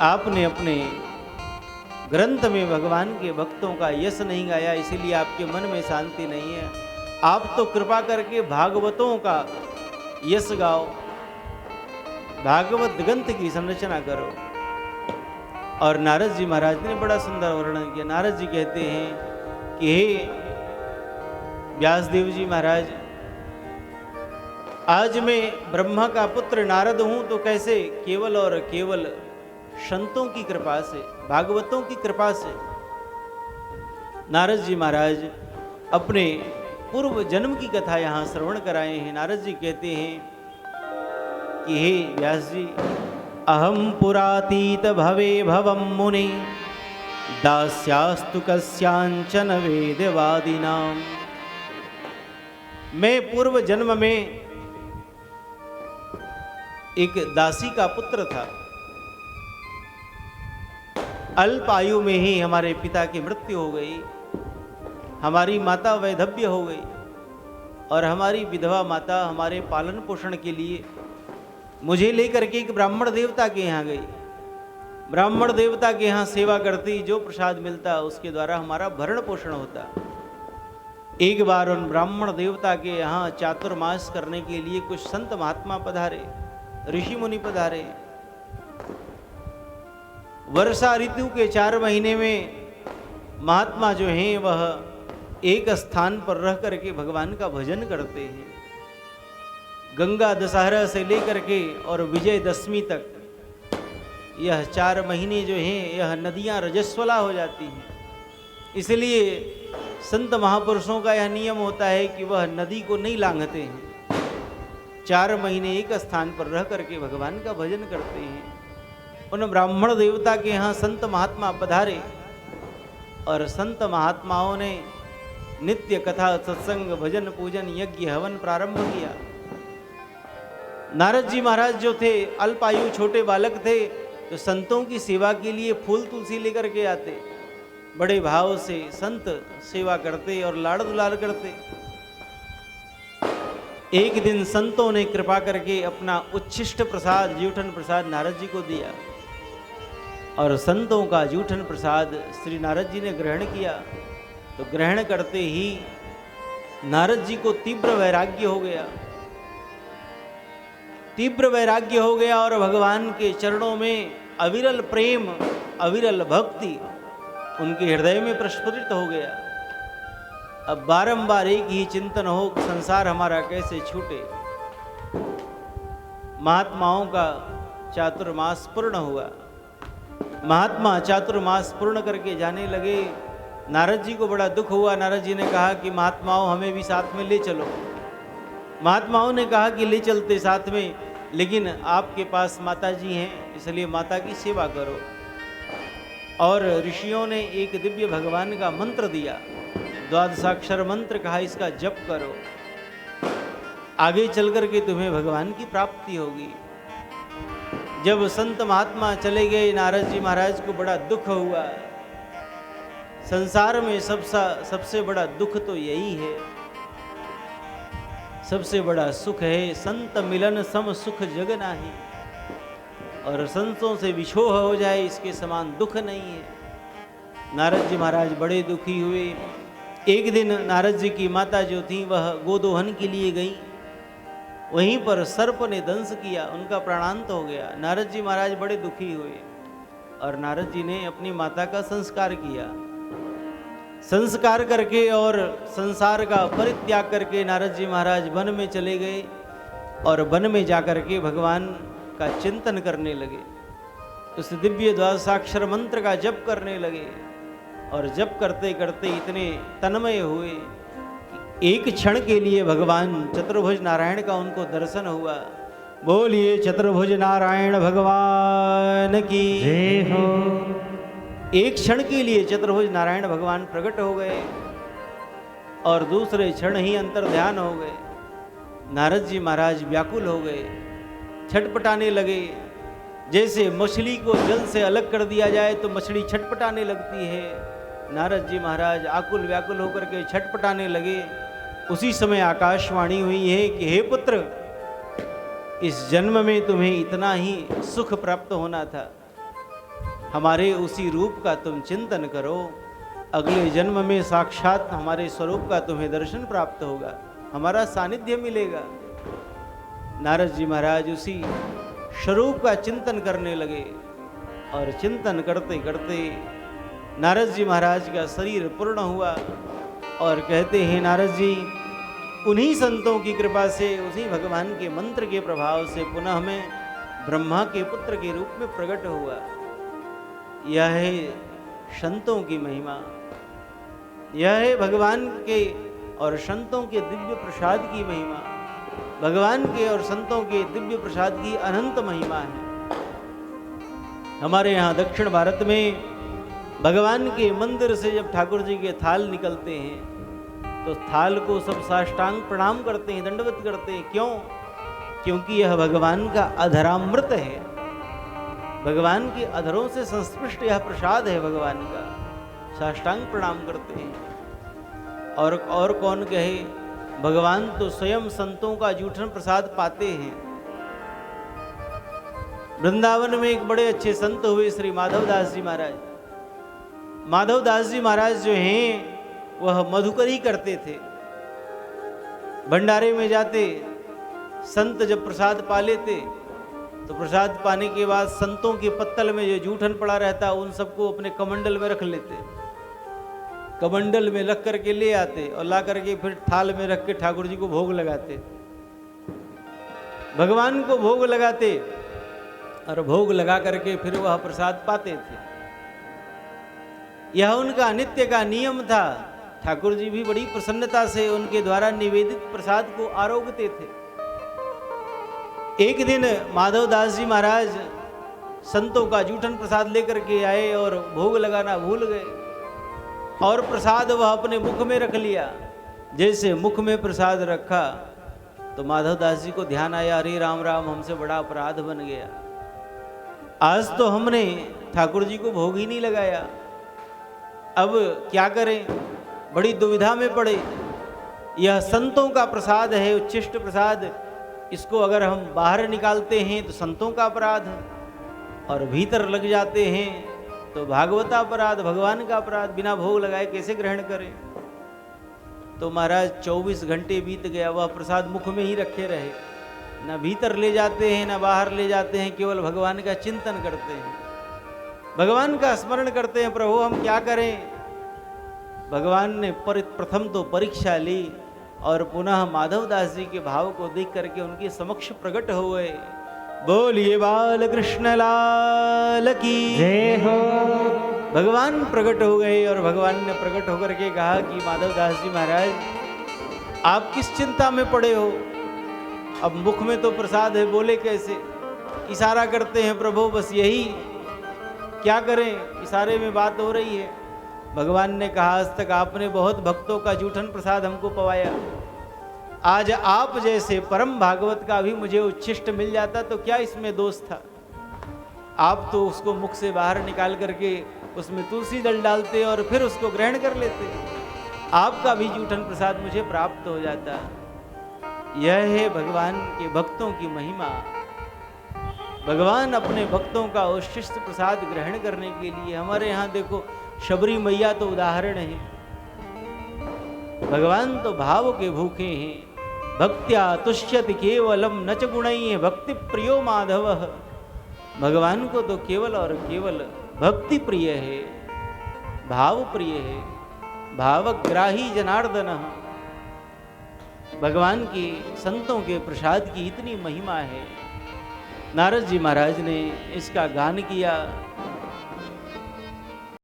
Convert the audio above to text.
आपने अपने ग्रंथ में भगवान के भक्तों का यश नहीं गाया, इसीलिए आपके मन में शांति नहीं है। आप तो कृपा करके भागवतों का यश गाओ, भागवत ग्रंथ की संरचना करो। और नारद जी महाराज ने बड़ा सुंदर वर्णन किया। नारद जी कहते हैं कि हे व्यासदेव जी महाराज, आज मैं ब्रह्मा का पुत्र नारद हूं तो कैसे? केवल और केवल संतों की कृपा से, भागवतों की कृपा से। नारद जी महाराज अपने पूर्व जन्म की कथा यहां श्रवण कराए हैं। नारद जी कहते हैं कि हे व्यास जी, अहम पुरातीत भवे भवम मुनि दास्यास्तु कस्यांचन वेदवादिनाम। मैं पूर्व जन्म में एक दासी का पुत्र था। अल्प आयु में ही हमारे पिता की मृत्यु हो गई, हमारी माता वैधव्य हो गई और हमारी विधवा माता हमारे पालन पोषण के लिए मुझे लेकर के एक ब्राह्मण देवता के यहाँ गई। ब्राह्मण देवता के यहाँ सेवा करती, जो प्रसाद मिलता उसके द्वारा हमारा भरण पोषण होता। एक बार उन ब्राह्मण देवता के यहाँ चातुर्मास करने के लिए कुछ संत महात्मा पधारे, ऋषि मुनि पधारे। वर्षा ऋतु के 4 महीने में महात्मा जो हैं वह एक स्थान पर रह करके भगवान का भजन करते हैं। गंगा दशहरा से लेकर के और विजयदशमी तक यह 4 महीने जो हैं यह नदियां रजस्वला हो जाती हैं। इसलिए संत महापुरुषों का यह नियम होता है कि वह नदी को नहीं लांघते हैं, 4 महीने एक स्थान पर रह करके भगवान का भजन करते हैं। उन ब्राह्मण देवता के यहाँ संत महात्मा पधारे और संत महात्माओं ने नित्य कथा सत्संग भजन पूजन यज्ञ हवन प्रारंभ किया। नारद जी महाराज जो थे अल्पायु छोटे बालक थे, तो संतों की सेवा के लिए फूल तुलसी लेकर के आते। बड़े भाव से संत सेवा करते और लाड़ दुलार करते। एक दिन संतों ने कृपा करके अपना उच्छिष्ट प्रसाद जूठन प्रसाद नारद जी को दिया और संतों का जूठन प्रसाद श्री नारद जी ने ग्रहण किया। तो ग्रहण करते ही नारद जी को तीव्र वैराग्य हो गया, तीव्र वैराग्य हो गया और भगवान के चरणों में अविरल प्रेम, अविरल भक्ति उनके हृदय में प्रस्फुटित हो गया। अब बारंबार एक ही चिंतन हो, संसार हमारा कैसे छूटे। महात्माओं का चातुर्मास पूर्ण हुआ। महात्मा चातुर्मास पूर्ण करके जाने लगे। नारद जी को बड़ा दुख हुआ। नारद जी ने कहा कि महात्माओं हमें भी साथ में ले चलो। महात्माओं ने कहा कि ले चलते साथ में, लेकिन आपके पास माता जी हैं, इसलिए माता की सेवा करो। और ऋषियों ने एक दिव्य भगवान का मंत्र दिया, द्वादशाक्षर मंत्र कहा, इसका जप करो, आगे चल करके तुम्हें भगवान की प्राप्ति होगी। जब संत महात्मा चले गए, नारद जी महाराज को बड़ा दुख हुआ। संसार में सबसे बड़ा दुख तो यही है, सबसे बड़ा सुख है संत मिलन सम सुख जग नाही। और संतों से विछोह हो जाए इसके समान दुख नहीं है। नारद जी महाराज बड़े दुखी हुए। एक दिन नारद जी की माता जो थी वह गोदोहन के लिए गई, वहीं पर सर्प ने दंश किया, उनका प्राणांत हो गया। नारद जी महाराज बड़े दुखी हुए और नारद जी ने अपनी माता का संस्कार किया। संस्कार करके और संसार का परित्याग करके नारद जी महाराज वन में चले गए और वन में जाकर के भगवान का चिंतन करने लगे। उस दिव्य द्वादशाक्षर मंत्र का जप करने लगे और जप करते करते इतने तन्मय हुए कि एक क्षण के लिए भगवान चतुर्भुज नारायण का उनको दर्शन हुआ। बोलिए चतुर्भुज नारायण भगवान की जय हो। एक क्षण के लिए चतुर्भुज नारायण भगवान प्रकट हो गए और दूसरे क्षण ही अंतर ध्यान हो गए। नारद जी महाराज व्याकुल हो गए, छटपटाने लगे। जैसे मछली को जल से अलग कर दिया जाए तो मछली छटपटाने लगती है, नारद जी महाराज आकुल व्याकुल होकर के छटपटाने लगे। उसी समय आकाशवाणी हुई है कि हे पुत्र, इस जन्म में तुम्हें इतना ही सुख प्राप्त होना था, हमारे उसी रूप का तुम चिंतन करो, अगले जन्म में साक्षात हमारे स्वरूप का तुम्हें दर्शन प्राप्त होगा, हमारा सानिध्य मिलेगा। नारद जी महाराज उसी स्वरूप का चिंतन करने लगे और चिंतन करते करते नारद जी महाराज का शरीर पूर्ण हुआ और कहते हैं नारद जी, उन्हीं संतों की कृपा से, उसी भगवान के मंत्र के प्रभाव से पुनः मैं ब्रह्मा के पुत्र के रूप में प्रकट हुआ। यह है संतों की महिमा, यह है भगवान के और संतों के दिव्य प्रसाद की महिमा, भगवान के और संतों के दिव्य प्रसाद की अनंत महिमा है। हमारे यहाँ दक्षिण भारत में भगवान के मंदिर से जब ठाकुर जी के थाल निकलते हैं तो थाल को सब साष्टांग प्रणाम करते हैं, दंडवत करते हैं। क्यों? क्योंकि यह भगवान का अधरामृत है, भगवान के अधरों से संस्पृष्ट यह प्रसाद है भगवान का, साष्टांग प्रणाम करते हैं। और कौन कहे, भगवान तो स्वयं संतों का जूठन प्रसाद पाते हैं। वृंदावन में एक बड़े अच्छे संत हुए श्री माधवदास जी महाराज। माधवदास जी महाराज जो हैं वह मधुकरी करते थे। भंडारे में जाते, संत जब प्रसाद पा लेते तो प्रसाद पाने के बाद संतों के पत्तल में जो जूठन पड़ा रहता उन सबको अपने कमंडल में रख लेते, कमंडल में रख करके ले आते और ला करके फिर थाल में रख के ठाकुर जी को भोग लगाते, भगवान को भोग लगाते और भोग लगा करके फिर वह प्रसाद पाते थे। यह उनका नित्य का नियम था। ठाकुर जी भी बड़ी प्रसन्नता से उनके द्वारा निवेदित प्रसाद को आरोगते थे। एक दिन माधवदास जी महाराज संतों का जूठन प्रसाद लेकर के आए और भोग लगाना भूल गए और प्रसाद वह अपने मुख में रख लिया। जैसे मुख में प्रसाद रखा तो माधवदास जी को ध्यान आया, अरे राम राम, हमसे बड़ा अपराध बन गया, आज तो हमने ठाकुर जी को भोग ही नहीं लगाया, अब क्या करें, बड़ी दुविधा में पड़े। यह संतों का प्रसाद है, उच्छिष्ट प्रसाद, इसको अगर हम बाहर निकालते हैं तो संतों का अपराध और भीतर लग जाते हैं तो भागवता अपराध, भगवान का अपराध, बिना भोग लगाए कैसे ग्रहण करें। तो महाराज 24 घंटे बीत गया, वह प्रसाद मुख में ही रखे रहे, ना भीतर ले जाते हैं ना बाहर ले जाते हैं, केवल भगवान का चिंतन करते हैं, भगवान का स्मरण करते हैं। प्रभु हम क्या करें। भगवान ने प्रथम तो परीक्षा ली और पुनः माधवदास जी के भाव को देख करके उनके समक्ष प्रकट हुए। बोलिए बाल कृष्ण लाल की जय हो। भगवान प्रकट हो गए और भगवान ने प्रकट होकर के कहा कि माधवदास जी महाराज, आप किस चिंता में पड़े हो, अब मुख में तो प्रसाद है, बोले कैसे। इशारा करते हैं प्रभु, बस यही, क्या करें, इशारे में बात हो रही है। भगवान ने कहा, आज तक आपने बहुत भक्तों का जूठन प्रसाद हमको पवाया, आज आप जैसे परम भागवत का भी मुझे उच्छिष्ट मिल जाता तो क्या इसमें दोष था। आप तो उसको मुख से बाहर निकाल करके उसमें तुलसी दल डालते और फिर उसको ग्रहण कर लेते, आपका भी जूठन प्रसाद मुझे प्राप्त हो जाता। यह है भगवान के भक्तों की महिमा। भगवान अपने भक्तों का उच्छिष्ट प्रसाद ग्रहण करने के लिए, हमारे यहाँ देखो शबरी मैया तो उदाहरण है। भगवान तो भाव के भूखे हैं। भक्त्या तुष्यति केवलम नच गुणैः भक्ति प्रियो माधव। भगवान को तो केवल और केवल भक्ति प्रिय है, भाव प्रिय है, भावग्राही जनार्दन। भगवान की संतों के प्रसाद की इतनी महिमा है। नारद जी महाराज ने इसका गान किया